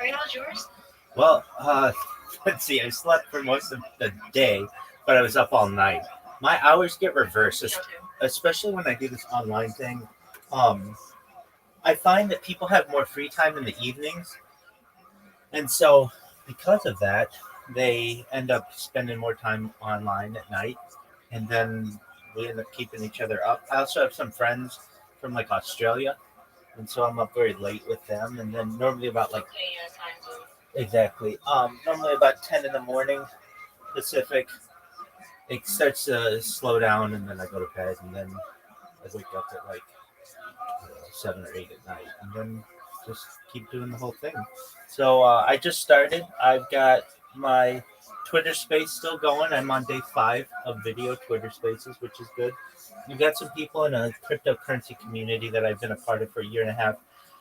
Right, how's yours? Well, let's see. I slept for most of the day, but I was up all night. My hours get reversed, Okay. especially when I do this online thing. Um, I find that people have more free time in the evenings, and so because of that, they end up spending more time online at night, and then we end up keeping each other up. I also have some friends from like Australia, and so I'm up very late with them, and then normally about like Okay, yeah, time zone. exactly normally about 10 in the morning Pacific, it starts to slow down, and then I go to bed, and then I wake up at like 7 or 8 at night, and then just keep doing the whole thing. So I just started. I've got my Twitter space still going. I'm on day 5 of video Twitter spaces, which is good. We've got some people in a cryptocurrency community that I've been a part of for a year and a half,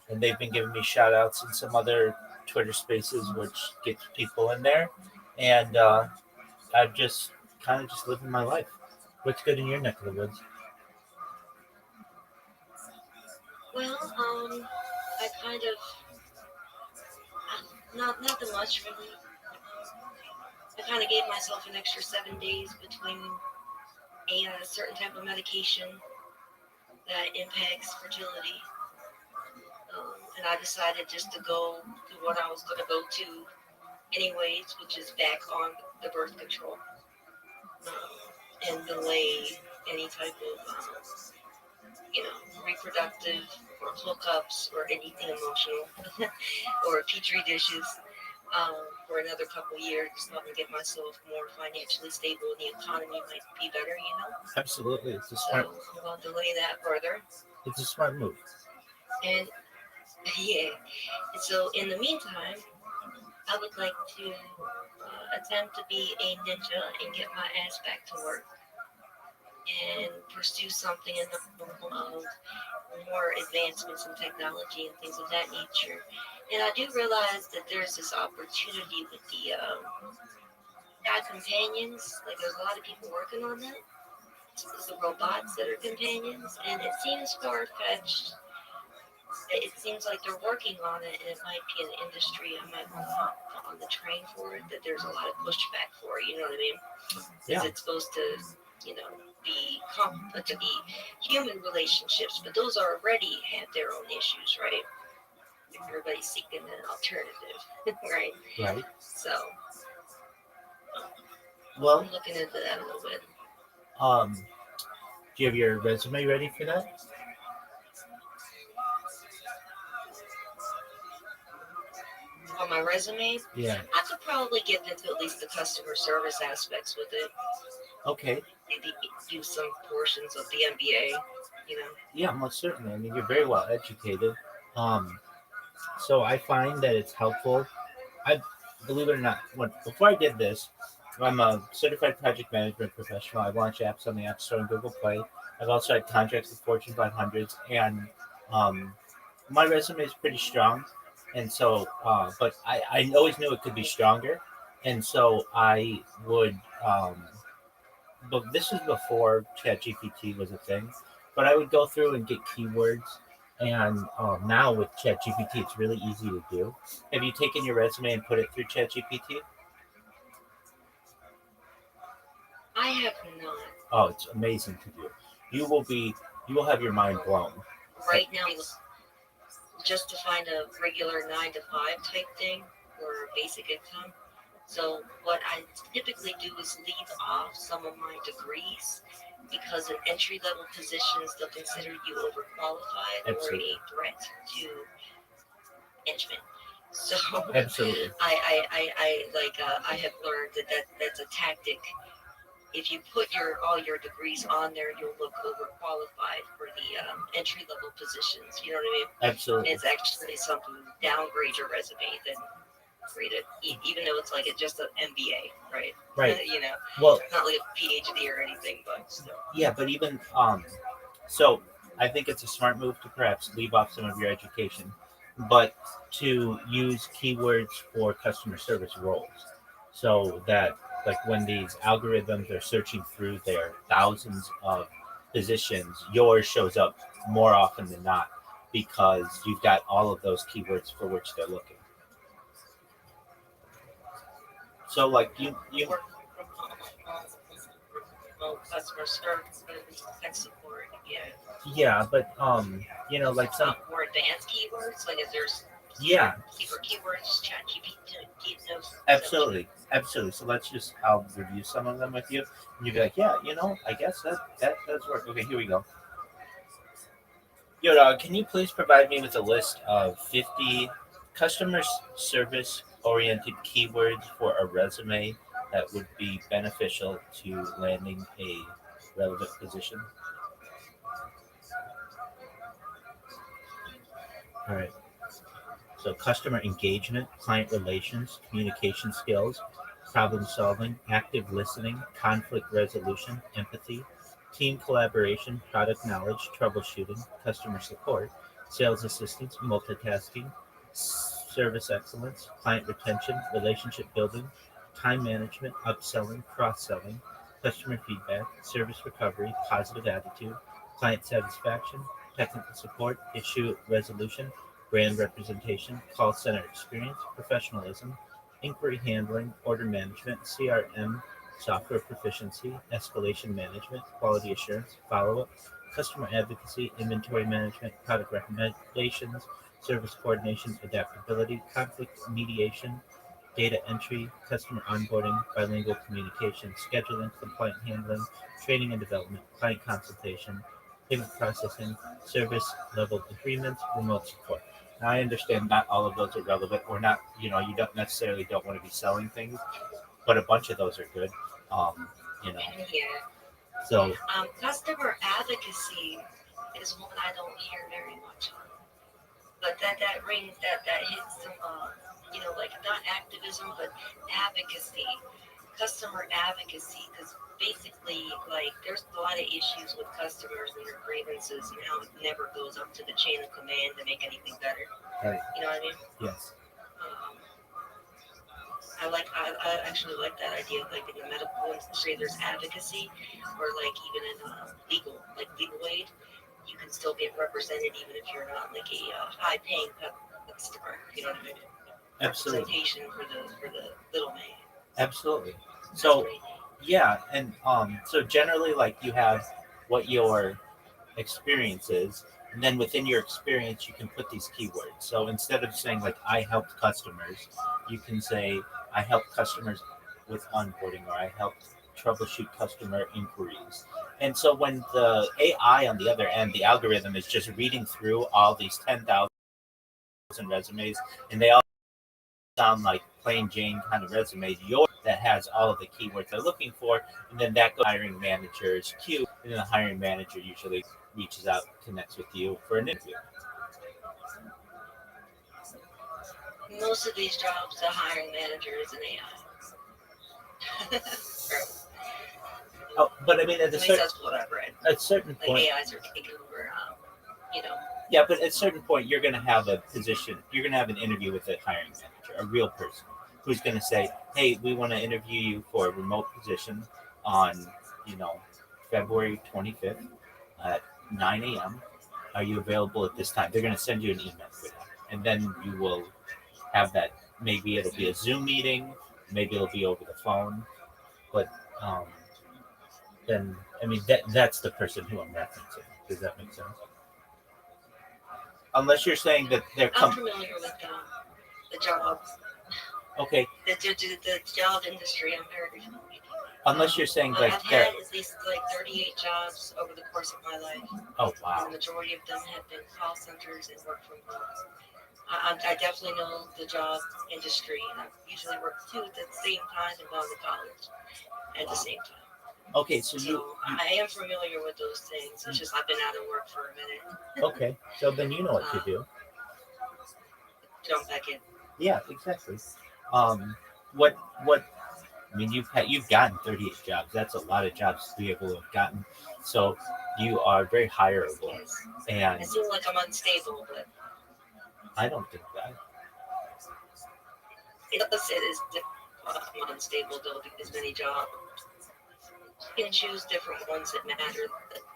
and they've been giving me shout outs in some other Twitter spaces, which gets people in there. And I'm just kind of just living my life. What's good in your neck of the woods? Well, I kind of not nothing much really. I kind of gave myself an extra 7 days between a certain type of medication that impacts fertility, and I decided just to go to what I was going to go to anyways, which is back on the birth control, and delay any type of reproductive or hookups or anything emotional or petri dishes for another couple years so I can get myself more financially stable and the economy might be better. Absolutely, it's a So smart. I'm going to delay that further. It's a smart move. And yeah, and so in the meantime, I would like to attempt to be a ninja and get my ass back to work and pursue something in the realm of more advancements in technology and things of that nature. And I do realize that there's this opportunity with the AI companions. Like there's a lot of people working on that. The robots that are companions, and it seems far fetched. It seems like they're working on it, and it might be an industry I might want to hop on the train for it. That there's a lot of pushback for it. You know what I mean? Because Yeah, it's supposed to, be to be human relationships, but those already have their own issues, right? Everybody's seeking an alternative, right? right. So Well, I'm looking into that a little bit. um, do you have your resume ready for that? On my resume, Yeah. I could probably get into at least the customer service aspects with it. Okay. Maybe do some portions of the MBA, you know. Yeah, most certainly. I mean, you're very well educated. Um, so I find that it's helpful. I believe it or not, before I did this, I'm a certified project management professional. I launch apps on the App Store and Google Play. I've also had contracts with Fortune 500s, and um, my resume is pretty strong. And so, but I always knew it could be stronger, and so I would. But this was before ChatGPT was a thing. But I would go through and get keywords, and now with ChatGPT, it's really easy to do. Have you taken your resume and put it through ChatGPT? I have not. Oh, it's amazing to do. You will be, you will have your mind blown. Right now, just to find a regular 9 to 5 type thing or basic income. So what I typically do is leave off some of my degrees because in entry level positions they'll consider you overqualified or Absolutely, a threat to management. So absolutely. I have learned that's a tactic. If you put all your degrees on there, you'll look overqualified for the entry level positions. You know what I mean? Absolutely. It's actually something downgrade your resume than read it, even though it's like just an MBA, right? Right. you know, Well, not like a PhD or anything, but still. yeah, but even so I think it's a smart move to perhaps leave off some of your education, but to use keywords for customer service roles, so that like when these algorithms are searching through their thousands of positions, yours shows up more often than not because you've got all of those keywords for which they're looking. So like you work from remote customer service, tech support. Yeah. yeah, but like some More advanced keywords, like is there yeah, secret keywords chat GPT knows? absolutely, absolutely. So let's just I'll review some of them with you, and you'll be like, yeah, I guess that does work. Okay, here we go. Yo, dog, can you please provide me with a list of 50 customer service oriented keywords for a resume that would be beneficial to landing a relevant position? All right. So, customer engagement, client relations, communication skills, problem solving, active listening, conflict resolution, empathy, team collaboration, product knowledge, troubleshooting, customer support, sales assistance, multitasking, service excellence, client retention, relationship building, time management, upselling, cross selling, customer feedback, service recovery, positive attitude, client satisfaction, technical support, issue resolution, brand representation, call center experience, professionalism, inquiry handling, order management, CRM, software proficiency, escalation management, quality assurance, follow up, customer advocacy, inventory management, product recommendations, service coordination, adaptability, conflict mediation, data entry, customer onboarding, bilingual communication, scheduling, complaint handling, training and development, client consultation, payment processing, service level agreements, remote support. Now, I understand not all of those are relevant. Or not, you don't necessarily don't want to be selling things, but a bunch of those are good. Um, you know, Yeah. so Customer advocacy is one I don't hear very much on, but that rings that hits some like not activism but advocacy, customer advocacy, because basically like there's a lot of issues with customers and their grievances and how it never goes up to the chain of command to make anything better. right, You know what I mean? yes, Um, I actually like that idea. Like in the medical industry, there's advocacy, or like even in legal aid, you can still get represented even if you're not like a high paying customer. You know what I mean? absolutely, Representation for the little man. absolutely. That's So pretty neat. yeah, and so generally, like you have what your experiences, and then within your experience you can put these keywords. So instead of saying like I helped customers, you can say I helped customers with onboarding, or I helped troubleshoot customer inquiries. And so when the AI on the other end, the algorithm is just reading through all these 10,000 resumes, and they all sound like plain Jane kind of resumes, yours that has all of the keywords they're looking for, and then that goes to hiring manager's queue, and then the hiring manager usually reaches out, connects with you for an interview. Most of these jobs, the hiring manager is an AI. Oh, but I mean, At least that's what I've read. at a certain Like point, AIs are taking over. You know, yeah, but at a certain point, you're going to have a position, you're going to have an interview with a hiring manager, a real person who's going to say, hey, we want to interview you for a remote position on, you know, February 25th at 9 a.m. Are you available at this time? They're going to send you an email for that. And then you will have that. Maybe it'll be a Zoom meeting, maybe it'll be over the phone. But um, then, I mean, that's the person who I'm referencing. Does that make sense? Unless you're saying that they're I'm familiar with the jobs, okay. the job industry. I'm very familiar. Unless you're saying like I've they're had at least like 38 jobs over the course of my life, oh and wow, the majority of them have been call centers and work from home. I definitely know the job industry, and I've usually worked two at the same time and gone to college at the wow. same time. Okay, so So I am familiar with those things. It's just I've been out of work for a minute. okay, so then you know what to Um, do. Jump back in. Yeah, exactly. Um, what I mean, you've gotten 38 jobs. That's a lot of jobs to be able to have gotten. So you are very hireable, Yes. and It seems like I'm unstable, but I don't think that. it does it is I'm unstable though because many jobs you can choose different ones that matter,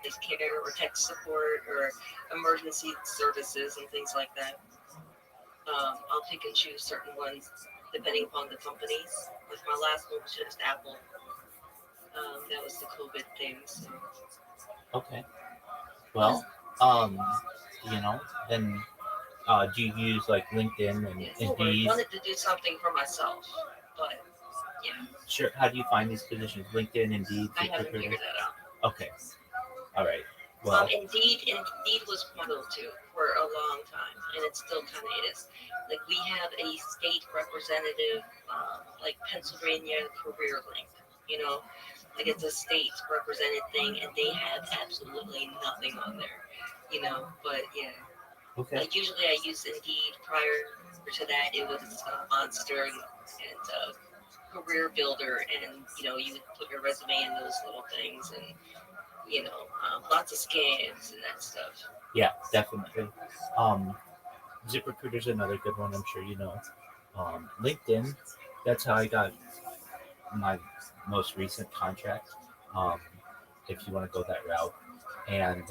like care or tech support or emergency services and things like that. I'll pick and choose certain ones depending upon the companies. Like my last one was just Apple. That was the COVID thing. So Okay. yeah, Well, you know, then do you use like LinkedIn and yeah. So I Indeed? wanted to do something for myself, but yeah, Sure. How do you find these positions? LinkedIn, Indeed, I haven't ZipRecruiter? figured that out. Okay. All right. Well, Indeed was my go-to for a long time, and it still kind of is. Like we have a state representative, like Pennsylvania Career Link. You know, like it's a state represented thing, and they have absolutely nothing on there. But yeah, okay. usually I use Indeed. Prior to that, it was Monster and Career Builder, and you would put your resume in those little things, and lots of scams and that stuff. Yeah, definitely. Um, ZipRecruiter's another good one. I'm sure you know. LinkedIn. That's how I got my most recent contract. Um, if you want to go that route, and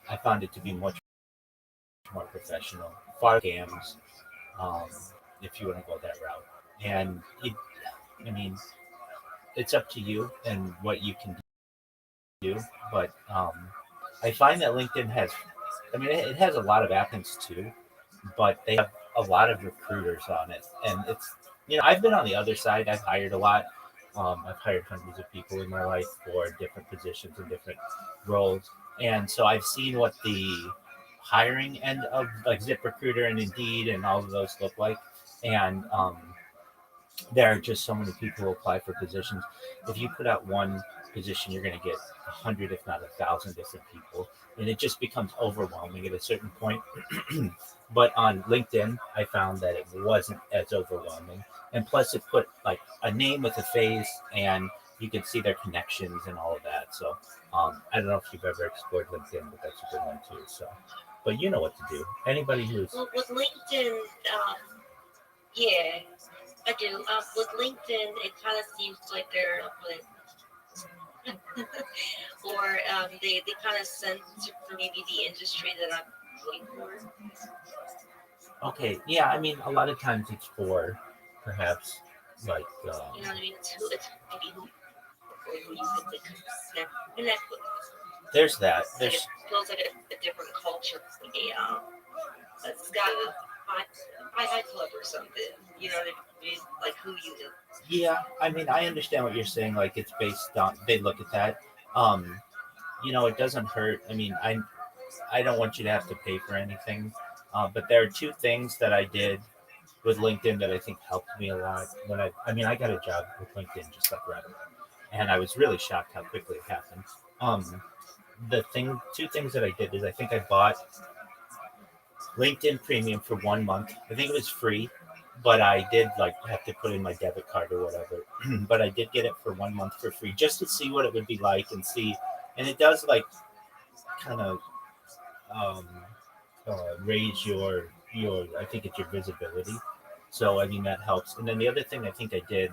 I found it to be much more professional, far scams. Um, if you want to go that route, and I mean, it's up to you and what you can do. But I find that LinkedIn has, I mean, it has a lot of applicants too, but they have a lot of recruiters on it, and it's I've been on the other side. I've hired a lot. I've hired hundreds of people in my life for different positions and different roles, and so I've seen what the hiring end of like ZipRecruiter and Indeed and all of those look like, and there are just so many people who apply for positions. If you put out one position, you're going to get 100, if not 1,000, different people, and it just becomes overwhelming at a certain point. But on LinkedIn, I found that it wasn't as overwhelming, and plus, it put like a name with a face, and you could see their connections and all of that. So I don't know if you've ever explored LinkedIn, but that's a good one too. So, but you know what to do. Anybody who's Well, with LinkedIn, yeah, I do. With LinkedIn, it kind of seems like they're or they kind of censor maybe the industry that I'm looking for. okay, yeah, I mean, a lot of times it's for perhaps like You know what I mean? It's maybe who you could connect with. there's that. Like it There's feels like a different culture. It's got a high club or something. You know what I mean? Like who you know. yeah, I mean, I understand what you're saying. Like it's based on they look at that. Um, it doesn't hurt. I mean, I don't want you to have to pay for anything, but there are two things that I did with LinkedIn that I think helped me a lot. I mean, I got a job with LinkedIn just like right away, and I was really shocked how quickly it happened. Two things that I did is I think I bought LinkedIn Premium for 1 month. I think it was free, but I did like have to put in my debit card or whatever. But I did get it for 1 month for free just to see what it would be like and see. And it does like kind of um, raise your I think it's your visibility. So I mean that helps. And then the other thing I think I did,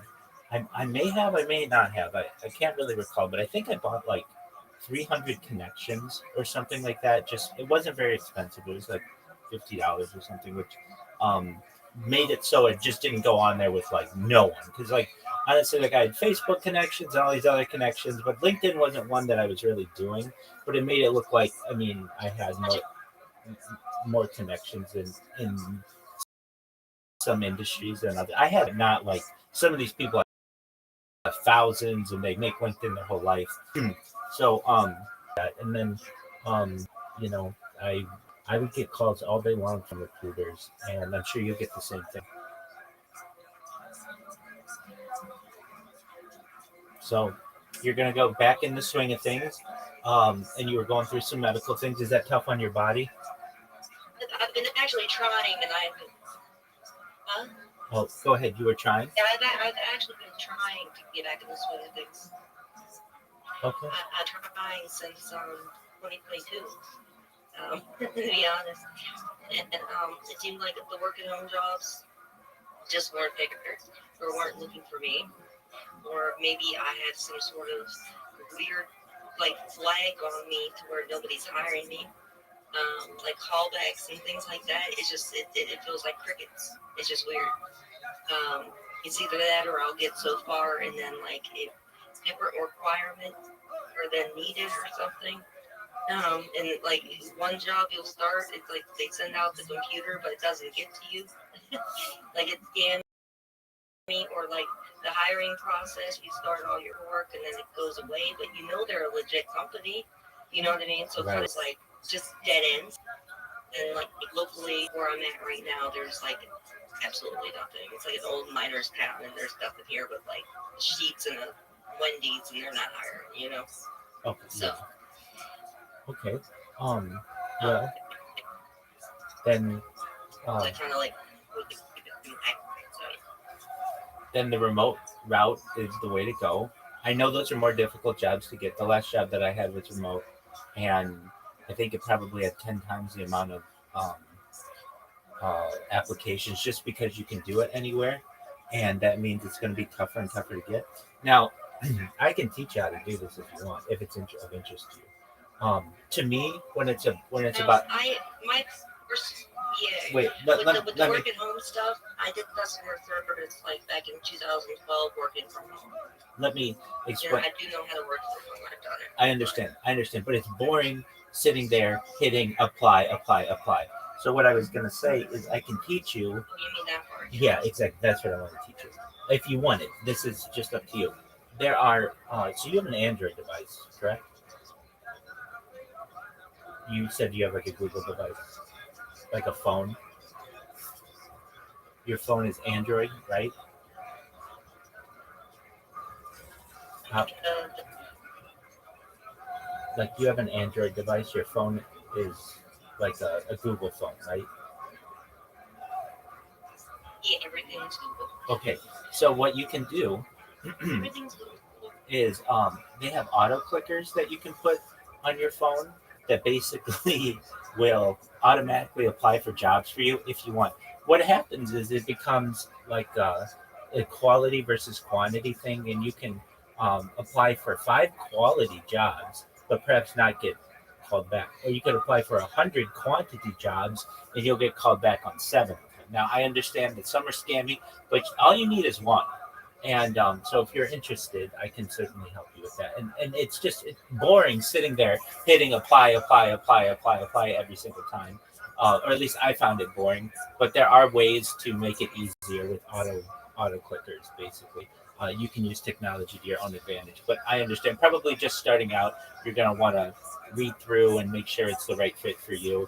I may have, I may not have. I can't really recall, but I think I bought like 300 connections or something like that. Just it wasn't very expensive. It was like $50 or something, which um, made it so it just didn't go on there with like no one. Because like honestly, like I had Facebook connections and all these other connections, but LinkedIn wasn't one that I was really doing. But it made it look like I mean I had more connections in some industries than others. I had not like some of these people have thousands and they make LinkedIn their whole life. So that and then you know I I would get calls all day long from recruiters, and I'm sure you'll get the same thing. So you're gonna go back in the swing of things, and you were going through some medical things. Is that tough on your body? I've been actually trying, and huh? Oh, go ahead. You were trying. Yeah, I've actually been trying to get back in the swing of things. Okay. I'm trying since 2022. To be honest, and it seemed like the work at home jobs just weren't there or weren't looking for me, or maybe I had some sort of weird like flag on me to where nobody's hiring me. Like callbacks and things like that. It feels like crickets. It's just weird. Um, It's either that or I'll get so far and then like a different requirement or then needed or something. And like one job you'll start, it's like they send out the computer, but it doesn't get to you. Like it's scanned me, or like the hiring process, you start all your work and then it goes away, but you know they're a legit company. You know what I mean? So kind Right. of like just dead ends. And like locally where I'm at right now, there's like absolutely nothing. It's like an old miners town, and there's nothing here but like sheets and a Wendy's, and they're not hiring. Okay. So Yeah. Okay. Um. um, Well, then. so Um. I kind of like so Then the remote route is the way to go. I know those are more difficult jobs to get. The last job that I had was remote, and I think it probably had 10 times the amount of um, applications just because you can do it anywhere, and that means it's going to be tougher and tougher to get. Now, I can teach you how to do this if you want, if it's of interest to you. To me, when it's now about I my first wait, with the let me work at home stuff, I did customer service like back in 2012 working from home. let me explain. I do know how to work from home. I've done it. I understand, but it's boring sitting there hitting apply, apply, apply. So what I was gonna say is I can teach you. Oh, you mean that part? Yeah, exactly. That's what I want to teach you. If you want it, this is just up to you. There are. So you have an Android device, correct? You said you have like a Google device, like a phone. Your phone is Android, right? How, The like you have an Android device. Your phone is like a Google phone, right? yeah, everything's Google. Okay. So what you can do Everything's Google. is they have auto clickers that you can put on your phone that basically will automatically apply for jobs for you if you want. What happens is it becomes like a quality versus quantity thing, and you can apply for 5 quality jobs, but perhaps not get called back. Or you could apply for 100 quantity jobs, and you'll get called back on 7 of them. Now, I understand that some are scammy, but all you need is one. And so, if you're interested, I can certainly help you with that. And it's boring sitting there hitting apply, apply, apply, apply, apply every single time. Or at least I found it boring. But there are ways to make it easier with auto clickers. Basically, you can use technology to your own advantage. But I understand. Probably just starting out, you're gonna want to read through and make sure it's the right fit for you.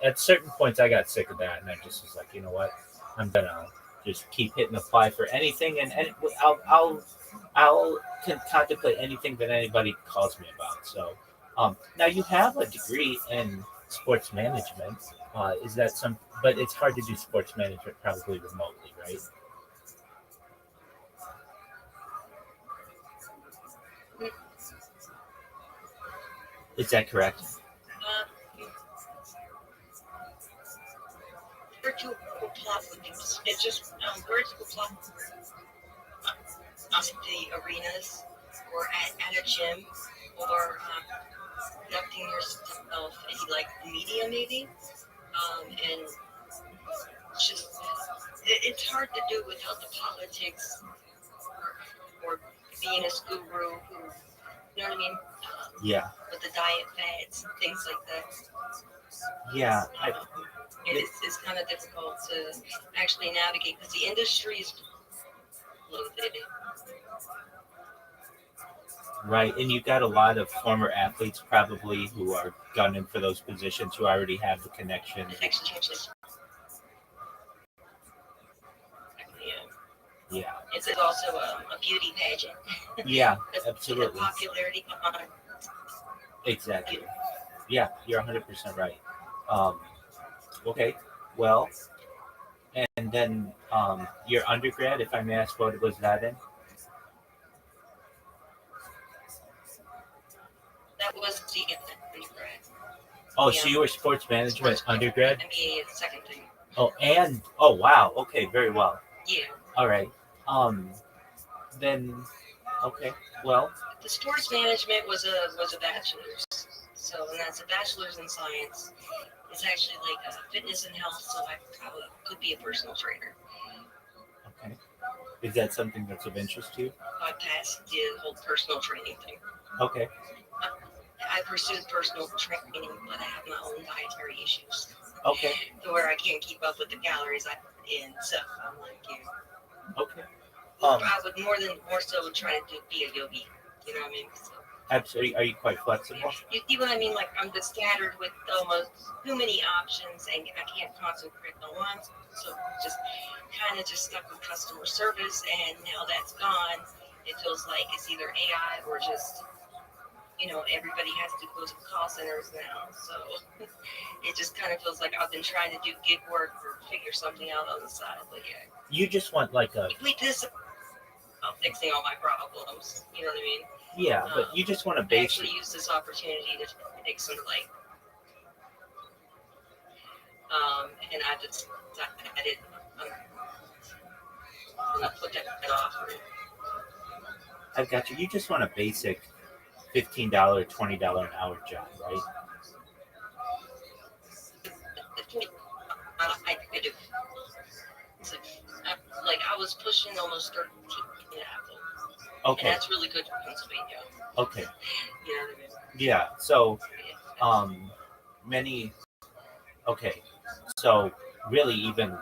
At certain points, I got sick of that, and I just was like, you know what, I'm gonna just keep hitting apply for anything, and I'll contemplate anything that anybody calls me about. So now you have a degree in sports management. Is that some? But it's hard to do sports management probably remotely, right? Is that correct? Virtual plot games. It's just virtual plot the arenas or at a gym or conducting yourself in like media maybe. And just it's hard to do without the politics or being a guru who, you know what I mean? Yeah, With the diet fads and things like that. yeah. It's kind of difficult to actually navigate because the industry is loaded. Right, and you've got a lot of former athletes probably who are gunning for those positions who already have the connection. Actually, yeah. Yeah, It's also a beauty pageant. yeah, The absolutely, popularity on exactly. you. Yeah, you're 100% right. Um, okay, well, and then your undergrad, if I may ask, what was that in? That was the undergrad. Oh, so Yeah. you were sports management Sports undergrad? MBA is the second thing. Oh, wow. Okay, very well. Yeah. All right. Um, then okay. Well, The sports management was a bachelor's. So and that's a bachelor's in science. It's actually like fitness and health. So I probably could be a personal trainer. okay. Is that something that's of interest to you? I passed the whole personal training thing. Okay. I pursued personal training, but I have my own dietary issues Okay. to where I can't keep up with the calories I put in. So I'm like, Okay. Um. I would more so would try to be a yogi. You know what I mean? So Absolutely. Are you quite flexible? you see what I mean? Like I'm just scattered with almost too many options, and I can't concentrate on one. So just kind of just stuck with customer service, and now that's gone. It feels like it's either AI or just everybody has to go to the call centers now. So it just kind of feels like I've been trying to do gig work or figure something out on the side. But yeah, You just want like a we this fixing all my problems. You know what I mean? yeah, but you just want a I basic. actually used this opportunity to fix some like, and I decided I'm gonna put that off. I've got you. You just want a basic $15, $20 an hour job, right? I do. So, like I was pushing almost 13 and Apple, and Okay. that's really good for Pennsylvania. Okay. You know what I mean? Yeah. So Yeah. many. Okay. So really, even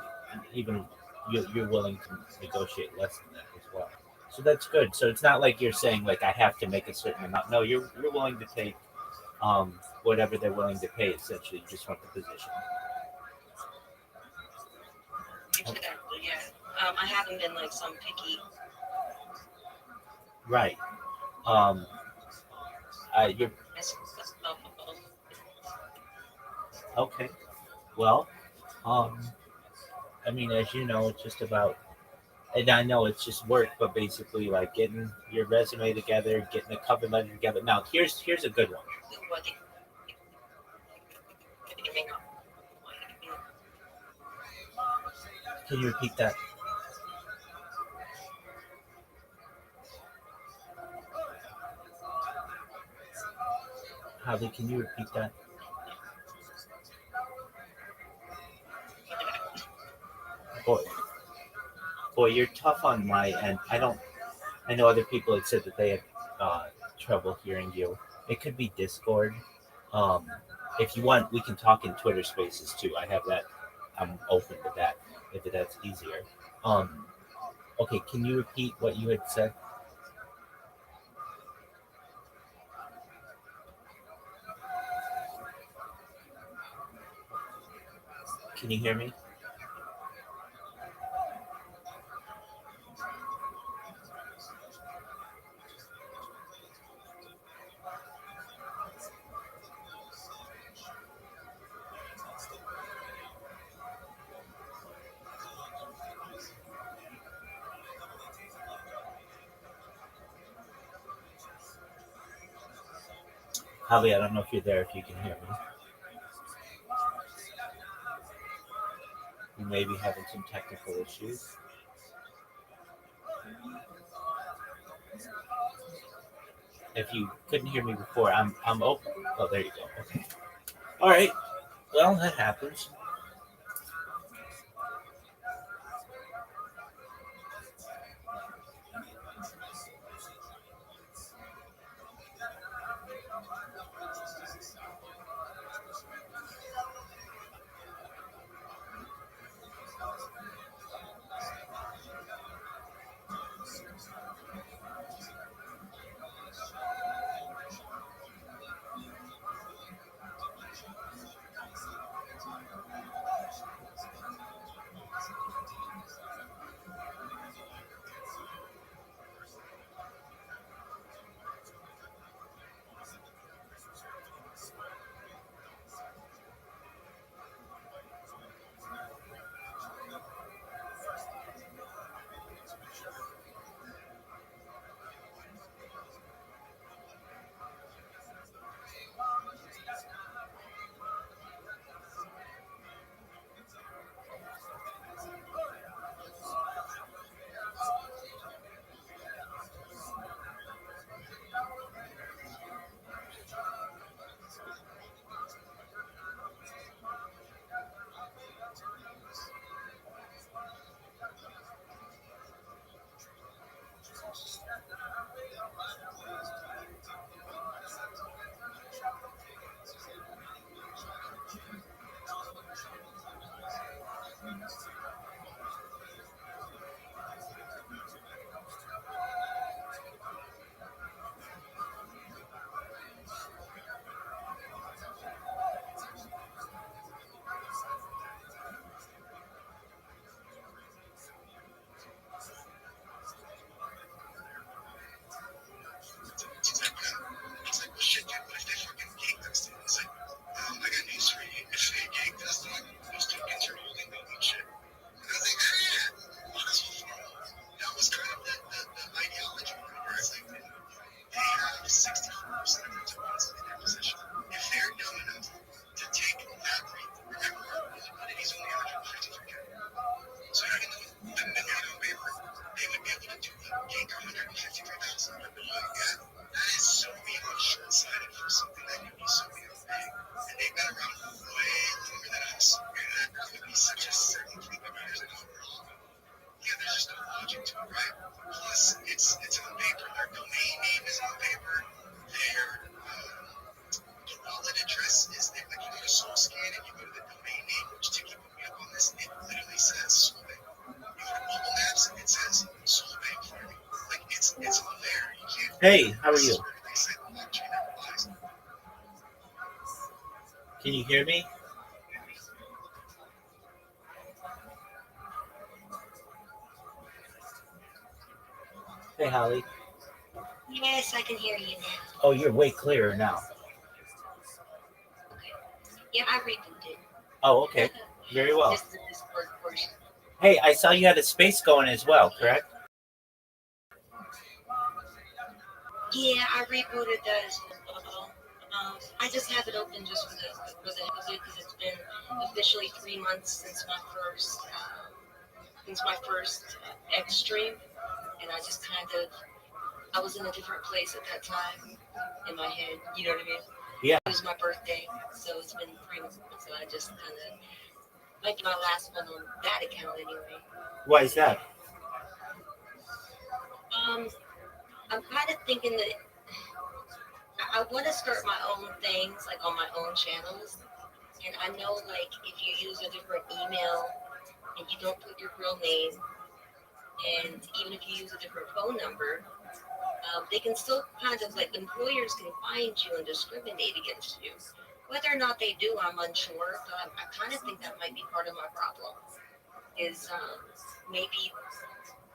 you're willing to negotiate less than that as well. So that's good. So it's not like you're saying like I have to make a certain amount. No, you're willing to take whatever they're willing to pay. Essentially, you just want the position. Okay. Exactly. Yeah. I haven't been like some picky. Right. You're Myself. okay. Well, um, I mean, as you know, it's just about, and I know it's just work, but basically like getting your resume together, getting a cover letter together. Now, here's a good one. What they Can you repeat that? Javi, can you repeat that? Boy, boy, you're tough on my end. I don't. I know other people had said that they had uh, trouble hearing you. It could be Discord. Um, if you want, we can talk in Twitter Spaces too. I have that. I'm open to that if that's easier. Um, okay, can you repeat what you had said? Can you hear me? Javi, I don't know if you're there. If you can hear me, you may be having some technical issues. If you couldn't hear me before, I'm open. Oh, there you go. Okay. All right. Well, that happens. Hey, how are you? Can you hear me? Hey, Holly. Yes, I can hear you now. Oh, you're way clearer now. Okay. Yeah, I rebooted. Oh, okay. Very well. Just the Discord portion. Hey, I saw you had a space going as well, correct? Yeah, I rebooted that as well. I just have it open just for the heck of it because it's been officially 3 months since my first X stream, and I just I was in a different place at that time in my head. You know what I mean? Yeah. It was my birthday, so it's been 3 months. So I just kind of might be my last one on that account anyway. Why is that? Um, I'm kind of thinking that I want to start my own things, like on my own channels. And I know, like, if you use a different email and you don't put your real name, and even if you use a different phone number, they can still kind of like employers can find you and discriminate against you. Whether or not they do, I'm unsure. But I kind of think that might be part of my problem. Is maybe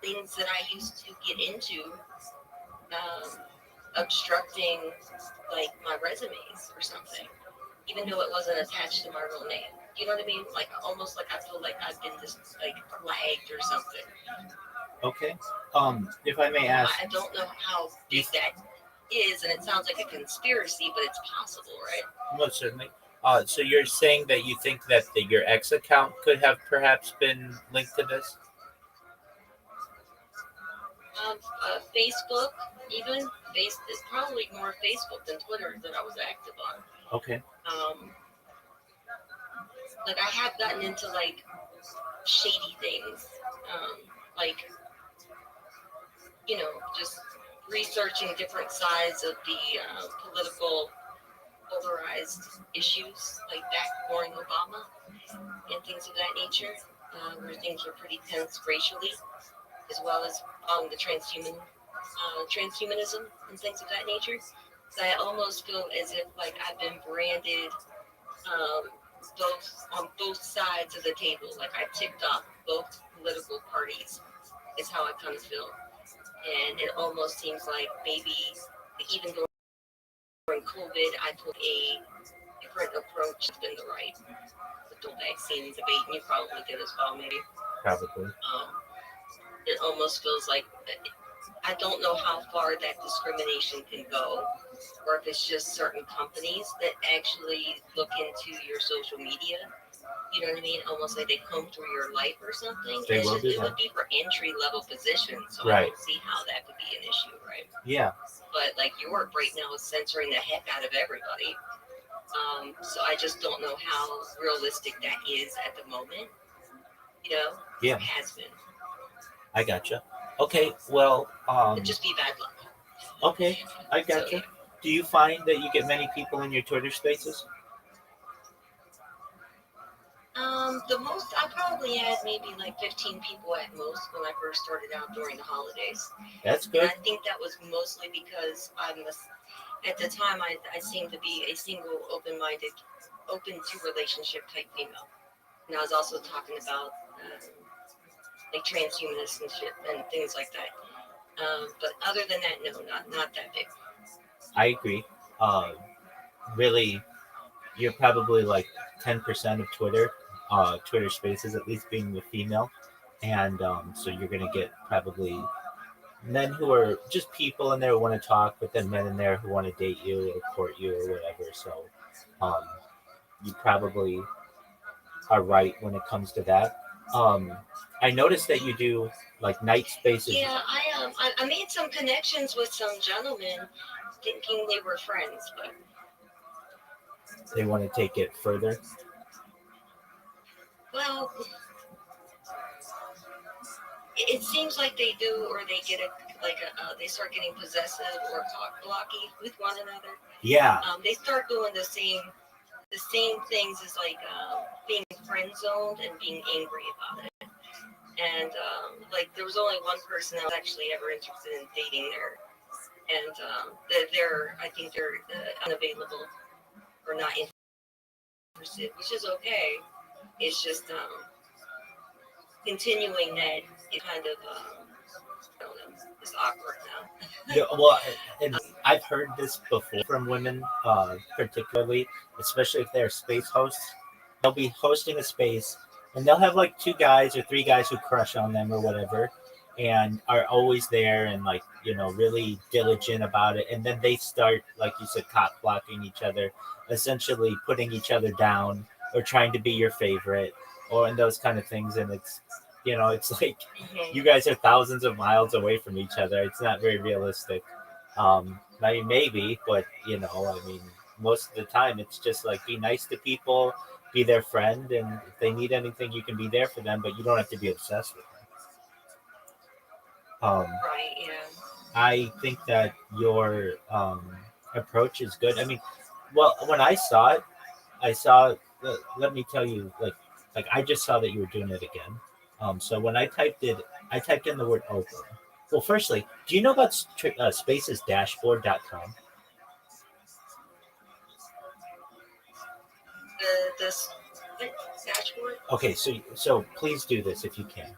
things that I used to get into um, obstructing like my resumes or something, even though it wasn't attached to my real name. You know what I mean? Like almost like I feel like I've been just like flagged or something. Okay. If I may ask, I don't know how you big that is, and it sounds like a conspiracy, but it's possible, right? most certainly. So you're saying that you think that your ex account could have perhaps been linked to this? Facebook, even it's probably more Facebook than Twitter that I was active on. Okay. Um, like I have gotten into like shady things, like just researching different sides of the political polarized issues, like back during Obama and things of that nature, where things were pretty tense racially, as well as the transhumanism and things of that nature. So I almost feel as if like I've been branded um, both on both sides of the table. Like I ticked off both political parties is how I kind of feel. And it almost seems like maybe even during COVID, I took a different approach than the right with the vaccine debate, and you probably did as well, maybe. Probably. It almost feels like I don't know how far that discrimination can go, or if it's just certain companies that actually look into your social media. You know what I mean? Almost like they comb through your life or something. They will do It that. would be for entry level positions, so I Right. don't see how that could be an issue, right? Yeah. But like Europe right now is censoring the heck out of everybody. So I just don't know how realistic that is at the moment. You know? Yeah. It has been. I gotcha. Okay. Well. It'd just be bad luck. Okay. I So gotcha. yeah. Do you find that you get many people in your Twitter spaces? The most I probably had maybe like 15 people at most when I first started out during the holidays. That's And good. I think that was mostly because at the time I seemed to be a single, open-minded, open to relationship type female. And I was also talking about like transhumanists and shit and things like that. But other than that, no, not that big. I agree. Really, you're probably like 10% of Twitter. Twitter Spaces, at least being the female, and so you're gonna get probably men who are just people in there who want to talk, but then men in there who want to date you or court you or whatever. So, um, you probably are right when it comes to that. I noticed that you do like night spaces. Yeah, I made some connections with some gentlemen, thinking they were friends, but They want to take it further. well, it seems like they do, or they get they start getting possessive or cock blocky with one another. Yeah. They start doing the the same things as like being friend zoned and being angry about it. And like there was only one person that was actually ever interested in dating there, and they're I think they're unavailable or not interested, which is okay. It's just continuing that is kind of I don't know, it's awkward now. Yeah, well, and I've heard this before from women, particularly, especially if they're space hosts. They'll be hosting a space, and they'll have like two guys or three guys who crush on them or whatever, and are always there and like really diligent about it. And then they start, like you said, cock blocking each other, essentially putting each other down or trying to be your favorite, or and those kind of things. And it's like you Mm-hmm. guys are thousands of miles away from each other. It's not very realistic. I mean, maybe, but I mean, most of the time, it's just like be nice to people, be their friend, and if they need anything, you can be there for them, but you don't have to be obsessed with them. Right, yeah. I think that your approach is good. I mean, well, when I saw it, I saw. Let me tell you, like I just saw that you were doing it again. So when I typed in the word open. Well, firstly, do you know about spacesdashboard.com? The what dashboard? Okay, so please do this if you can.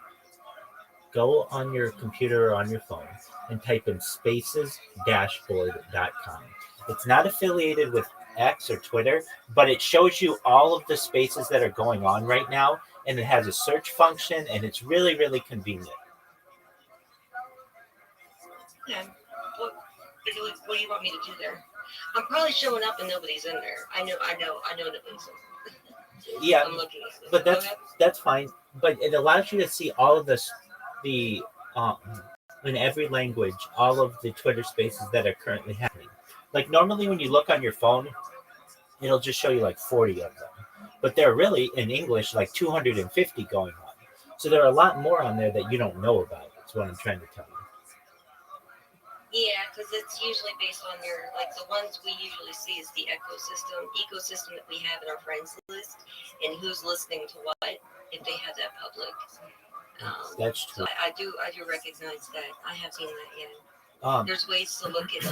Go on your computer or on your phone and type in spacesdashboard.com. It's not affiliated with X or Twitter, but it shows you all of the spaces that are going on right now, and it has a search function, and it's really, really convenient. Yeah. What do you want me to do there? I'm probably showing up and nobody's in there. I know nobody's in there. Yeah, I'm looking at it. but Go that's ahead. that's fine. But it allows you to see all of this, the um, in every language, all of the Twitter spaces that are currently happening. Like normally, when you look on your phone, it'll just show you like 40 of them, but they're really in English like 250 going on. So there are a lot more on there that you don't know about. That's what I'm trying to tell you. Yeah, because it's usually based on your like the ones we usually see is the ecosystem that we have in our friends list, and who's listening to what if they have that public. That's So true. I do recognize that. I have seen that. Yeah, Um, there's ways to look at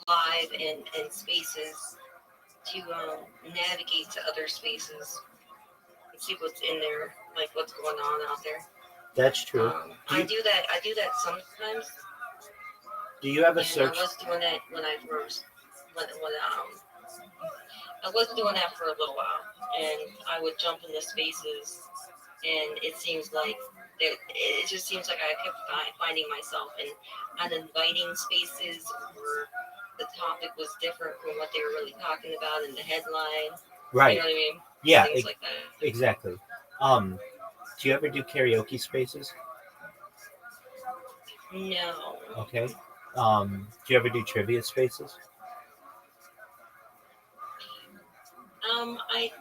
live and spaces to navigate to other spaces and see what's in there, like what's going on out there. that's true. Do I you do that. I do that sometimes, do you have a and I search? was doing that when I first when I was doing that for a little while, and I would jump into spaces, and it just seems like I kept finding myself in uninviting spaces, or the topic was different from what they were really talking about in the headline. You Right. know what I mean? Yeah. Things like that. Exactly. Um, do you ever do karaoke spaces? No. Okay. Do you ever do trivia spaces? I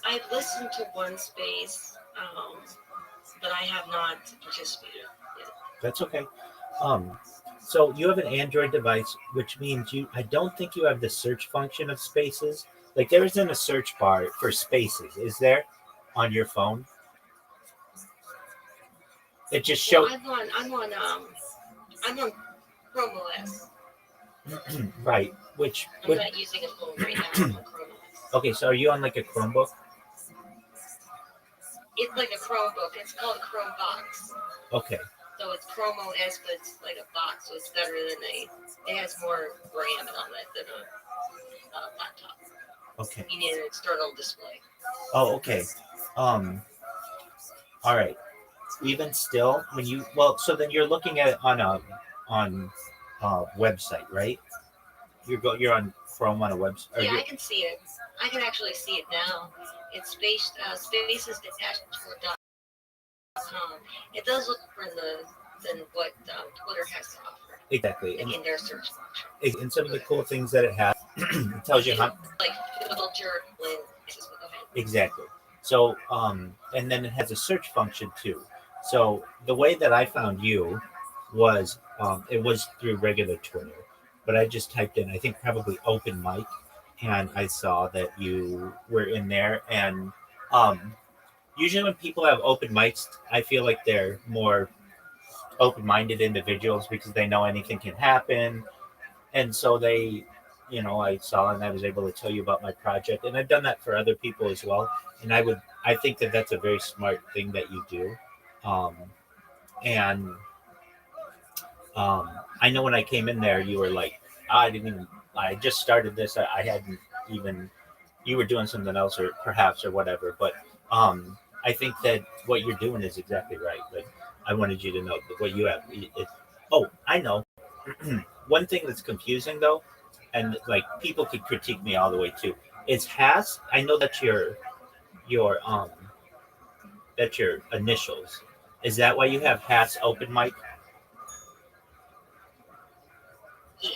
I've listened to one space, but I have not participated yet. That's okay. Um, so you have an Android device, which means I don't think you have the search function of spaces. Like there isn't a search bar for spaces, is there, on your phone? It just Well, show I'm on Chrome OS. right. Which I'm would not using a phone right now. I'm on Chrome OS. okay. So are you on like a Chromebook? It's like a Chromebook. It's called a Chrome box. Okay. So it's Chrome OS, but it's like a box, so it's better than It has more RAM on it than a laptop. Okay. You need an external display. Oh, okay. Um. All right. Even still, when you so then you're looking at it on website, right? You're on Chrome on a website. Or Yeah, you I can see it. I can actually see it now. It's spaces-detached.com. It does look different than what Twitter has to offer, exactly, like in their search function. and some of Go the ahead. cool things that it has, it You tells you can how like filter places. Go ahead. exactly. So and then it has a search function too. So the way that I found you was it was through regular Twitter, but I just typed in I think probably open mic, and I saw that you were in there. And um, usually, when people have open mics, I feel like they're more open-minded individuals because they know anything can happen, and so they, I saw and I was able to tell you about my project, and I've done that for other people as well. And I think that that's a very smart thing that you do. Um, and I know when I came in there, you were like, I didn't even, I just started this. I hadn't even, you were doing something else or perhaps or whatever. But I think that what you're doing is exactly right. Like, I wanted you to know that what you have. Oh, I know. One thing that's confusing though, and like people could critique me all the way too, is Has. I know your that's your initials. Is that why you have Has open mic? Yeah.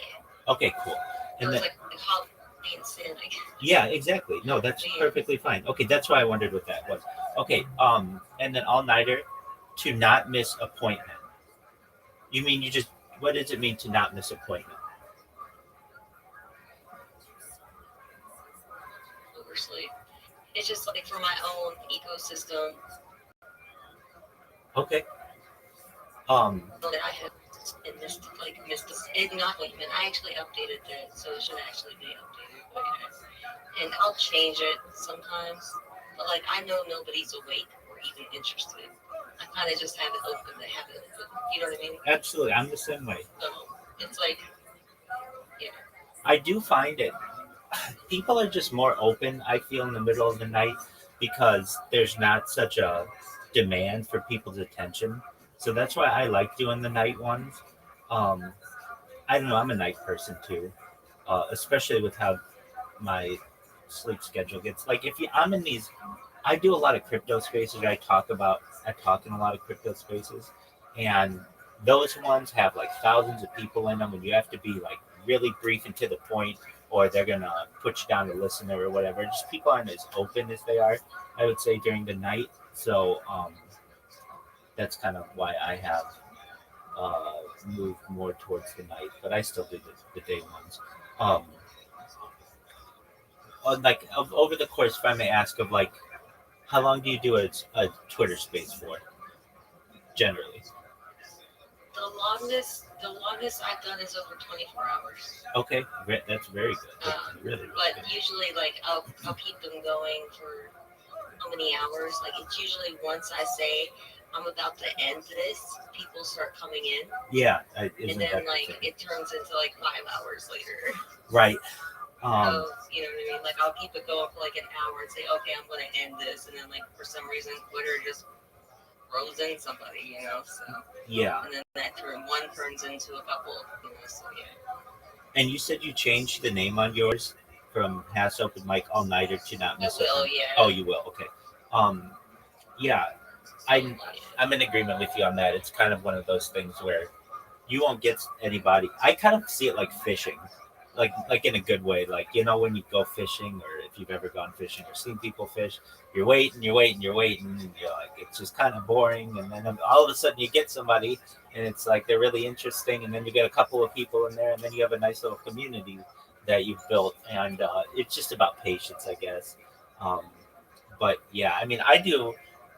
Okay, cool. It And was then like Holiday and Sin, I guess. yeah, exactly. No, that's But yeah. perfectly fine. Okay, that's why I wondered what that was. Okay, and then all nighter to not miss appointment. You mean you just what does it mean to not miss appointment? Oversleep. It's just like for my own ecosystem Okay. Um that I have and missed not appointment. I actually updated that, so it should actually be updated. But yeah. And I'll change it sometimes. But like I know nobody's awake or even interested. I kind of just have it open to have it open. You know what I mean? Absolutely. I'm the same way. So it's like yeah, I do find it people are just more open, I feel, in the middle of the night because there's not such a demand for people's attention. So that's why I like doing the night ones. Um, I don't know, I'm a night person too, especially with how my sleep schedule gets. Like if you, I'm in these, I do a lot of crypto spaces. I talk in a lot of crypto spaces, and those ones have like thousands of people in them, and you have to be like really brief and to the point, or they're gonna put you down to listen or whatever. Just people aren't as open as they are, I would say, during the night. So that's kind of why I have uh, moved more towards the night, but I still do the day ones. Um, over the course, if I may ask, of like, how long do you do a Twitter space for, generally? the longest I've done is over 24 hours. Okay, that's very good. That's really, really But good. usually like I'll keep them going for how many hours? Like it's usually once I say I'm about to end this, people start coming in, Yeah, and isn't then that the like thing? it turns into like 5 hours later. Right. So you know what I mean? Like I'll keep it going for like an hour and say, okay, I'm gonna end this, and then like for some reason Twitter just throws in somebody, you know. So Yeah. and then that one turns into a couple, you know. So yeah. And you said you changed the name on yours from Has Open Mic All Nighter to Not I Miss will, Open. Oh, yeah. you will. Okay. Um, yeah, I'm Yeah. I'm in agreement with you on that. It's kind of one of those things where you won't get anybody. I kind of see it like fishing, like in a good way. Like when you go fishing, or if you've ever gone fishing or seen people fish, you're waiting, you're waiting, and you're like it's just kind of boring. And then all of a sudden you get somebody, and it's like they're really interesting, and then you get a couple of people in there, and then you have a nice little community that you've built, and it's just about patience, I guess. Um, but yeah, I mean, I do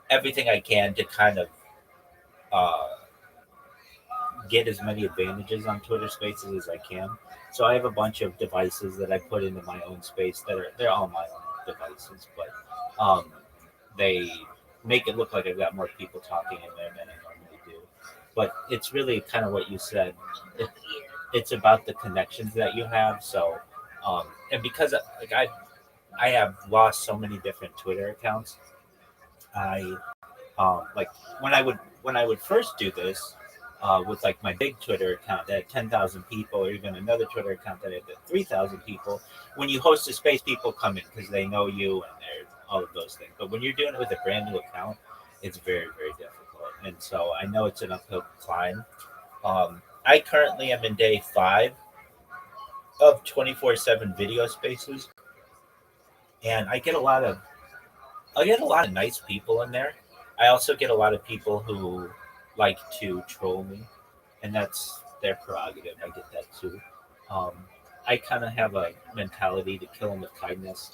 everything I can to kind of. Uh, get as many advantages on Twitter Spaces as I can. So I have a bunch of devices that I put into my own space that they're all my own devices, but they make it look like I've got more people talking in there than I normally do. But it's really kind of what you said. It, Yeah. it's about the connections that you have. So and because like I have lost so many different Twitter accounts, I like when I would first do this with like my big Twitter account that had 10,000 people, or even another Twitter account that had 3,000 people. When you host a space, people come in because they know you and they're all of those things. But when you're doing it with a brand new account, it's very very difficult. And so I know it's an uphill climb. I currently am in day 5 of 24/7 video spaces, and I get a lot of nice people in there. I also get a lot of people who like to troll me, and that's their prerogative. I get that too. Um, I kind of have a mentality to kill them with kindness.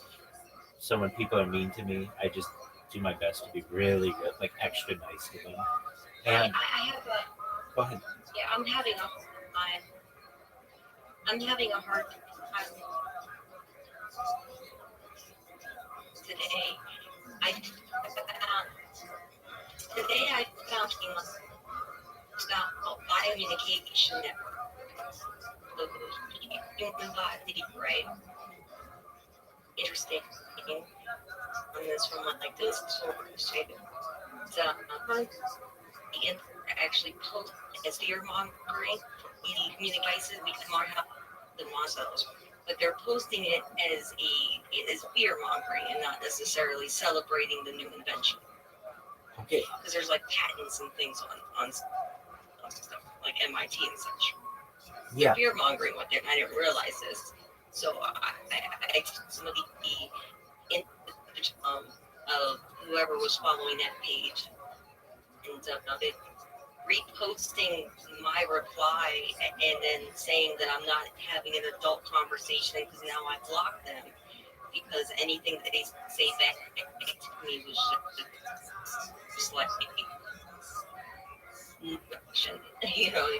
So when people are mean to me, I just do my best to be really, really like extra nice to them. And I have a go ahead. yeah. I, I'm having a hard time today. I found I found about biomedication network, the human body, right? Interesting on this from like this source too. So and actually post as fear mongering. The communications become more helpful than ourselves. But they're posting it as fear mongering and not necessarily celebrating the new invention. Okay. Because there's like patents and things on stuff like MIT and such. They're Yeah. fear mongering with it, and I didn't realize this. So I took some of the of whoever was following that page, and it reposting my reply and then saying that I'm not having an adult conversation because now I blocked them because anything that they say back to me was just like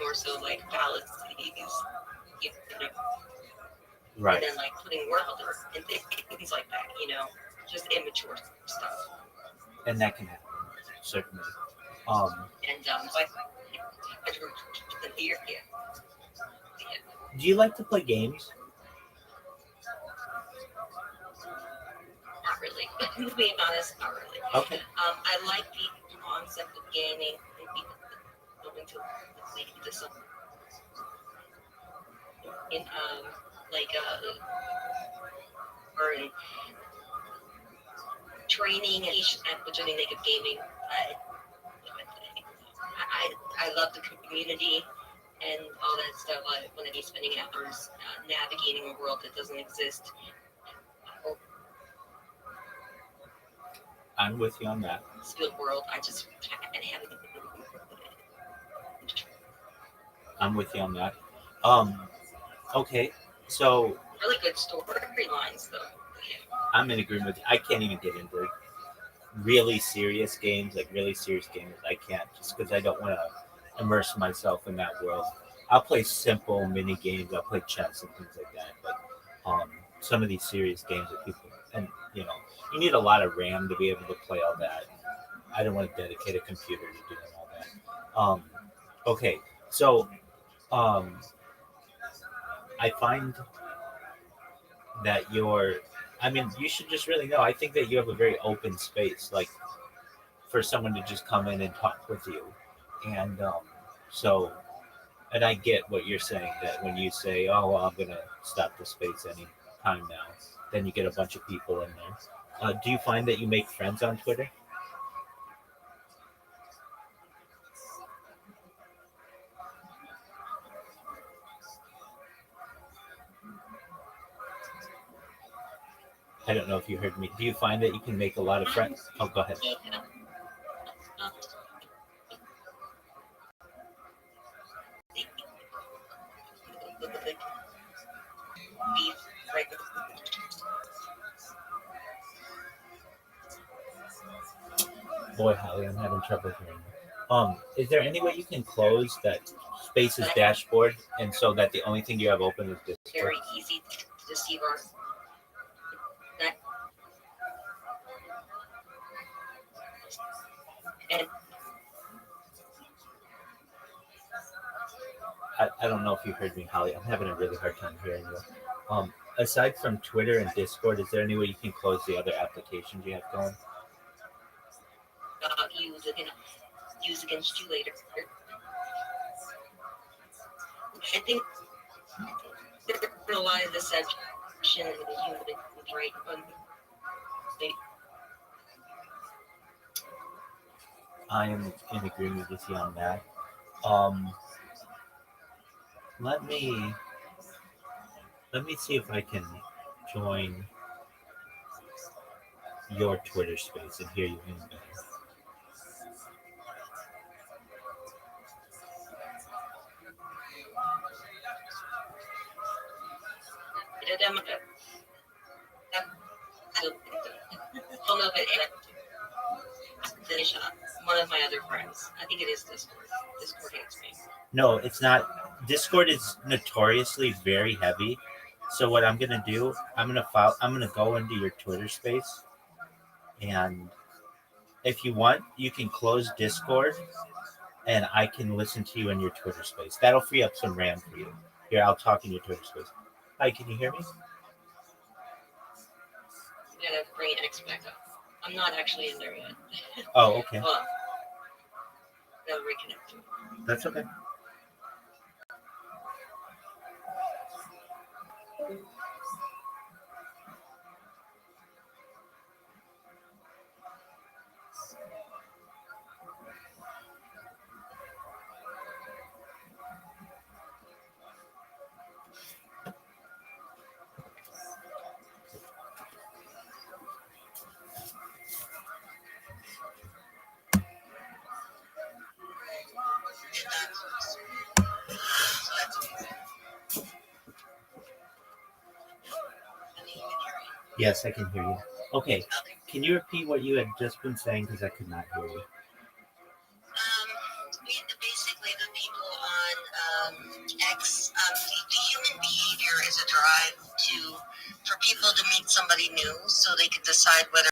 more so like fallacies, you know, Right. and then like putting words out there and things like that, just immature stuff. And that can happen certainly. Um, And like I drew the fear, yeah. do you like to play games? Not really. To be honest, not really. Okay. I like the concept of gaming and people going to lead to some in like or in training and which I think of gaming. I love the community and all that stuff. I want to be spending hours navigating a world that doesn't exist. Or I'm with you on that. spirit world. I just can't have it. I'm with you on that. Um, okay. So Really good storylines though. Yeah. I'm in agreement with you. I can't even get into really serious games, like really serious games. I can't just because I don't want to immerse myself in that world. I'll play simple mini games. I'll play chess and things like that. But some of these serious games that people and you need a lot of RAM to be able to play all that. I don't want to dedicate a computer to doing all that. Okay, so um, I find that I mean, you should just really know. I think that you have a very open space, like for someone to just come in and talk with you. And so, and I get what you're saying that when you say, oh, well, I'm going to stop the space any time now, then you get a bunch of people in there. Do you find that you make friends on Twitter? I don't know if you heard me. Do you find that you can make a lot of friends? Oh, go ahead. Um, be right. Boy, Holly, I'm having trouble hearing you. Is there any way you can close that Space's dashboard and so that the only thing you have open is Discord? Very easy to deceive our that and I don't know if you heard me, Holly. I'm having a really hard time hearing you. Aside from Twitter and Discord, is there any way you can close the other applications you have going? use against you later. I think there's a lot of deception in the human right on the I am in agreement with you on that. Um, let me let me see if I can join your Twitter space and hear you in better. Democrat. Don't know if it finish up. One of my other friends. I think it is Discord. Discord hates me. No, it's not. Discord is notoriously very heavy. So what I'm gonna do, I'm gonna go into your Twitter space, and if you want, you can close Discord, and I can listen to you in your Twitter space. That'll free up some RAM for you. Here, I'll talk in your Twitter space. Hi, can you hear me? Gotta bring X back up. I'm not actually in there yet. Oh, okay. Hold on. Gotta reconnect. That's okay. Yes, I can hear you. Okay, can you repeat what you had just been saying because I could not hear you? Basically, the people on X, the human behavior is a drive to for people to meet somebody new, so they can decide whether